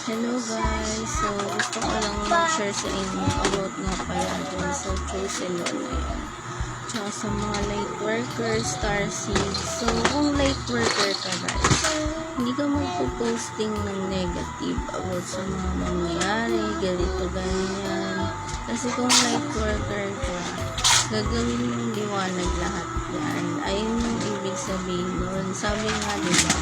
Hello guys, so gusto ko lang mag-share sa inyo about nga pala dun sa chosen one na yun. Tsaka sa mga light workers, star seeds. So kung light worker ka guys, hindi ka magpo-posting ng negative about sa mga mangyayari, ganito, ganyan. Kasi kung light worker ka, gagawin mong liwanag lahat yan. Ayun yung ibig sabihin nun. Sabi nga diba,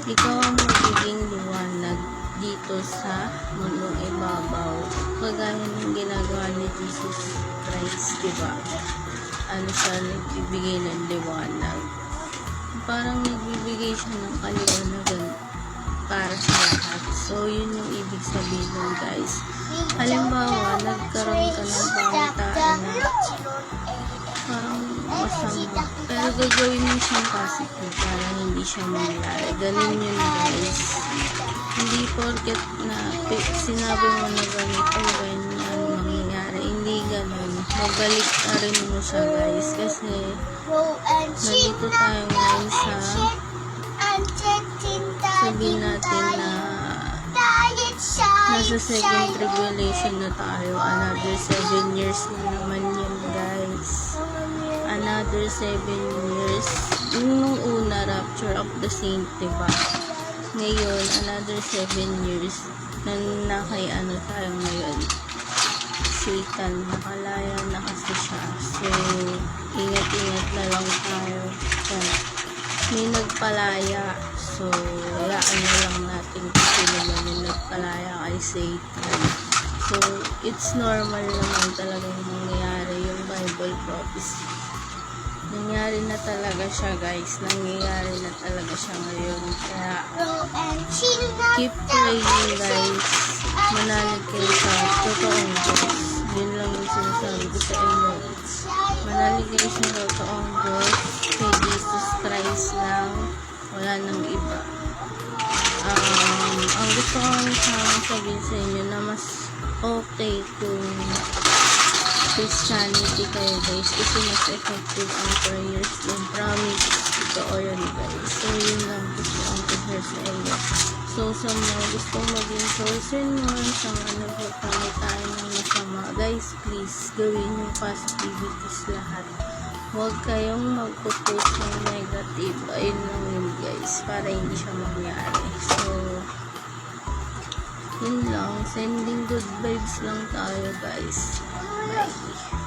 ikaw ang magiging liwanag dito sa mundong ibabaw, kagaya ng ginagawa ni Jesus Christ, diba? Ano siya, nagbibigay ng liwanag, parang nagbibigay siya ng kaliwanagan para sa lahat. So yun yung ibig sabihin nun guys. Halimbawa, nagkaroon ka ng pangitaan na parang masama, pero gagawin mo siyang positive para hindi siya mangyari. Ganun yun guys. Hindi porket na sinabi mo na ganito, ganyan mangyayari. Hindi ganun. Mabalik ka rin mo siya guys. Kasi nandito tayo ngayon sa sabihin natin na nasa second tribulation na tayo. Another 7 years na naman yun guys. Another 7 years. Yung una, rapture of the saint, diba? Ngayon, another 7 years na kay ano tayo ngayon. Satan, nakalaya na kasi siya. So, ingat-ingat na lang tayo. May nagpalaya. So, hayaan na lang natin kung sino man yung nagpalaya kay Satan. So, it's normal naman talagang mangyayari yung Bible prophecy. Nangyari na talaga siya guys. Nangyayari na talaga siya ngayon. Kaya keep praying guys. Manalig kayo sa totoong Diyos. Yun lang yung sinasabi ko sa inyo. Manalig kayo sa totoong Diyos. Kay Jesus Christ lang. Wala nang iba. Ang gusto ko lang sabihin sa inyo na mas okay kung Christianity kayo guys, kasi mas effective ang prayers ng promise. Totoo yun guys. So yun lang gusto kong i-share sa inyo. So sa mga gustong maging chosen one, sa mga nagpapangay tayo ng masama guys, please gawin yung positivities lahat. Huwag kayong magpo-post ng negative. Ayun lang yun guys, para hindi siya mangyari. So yun lang, sending good vibes lang tayo guys. Bye.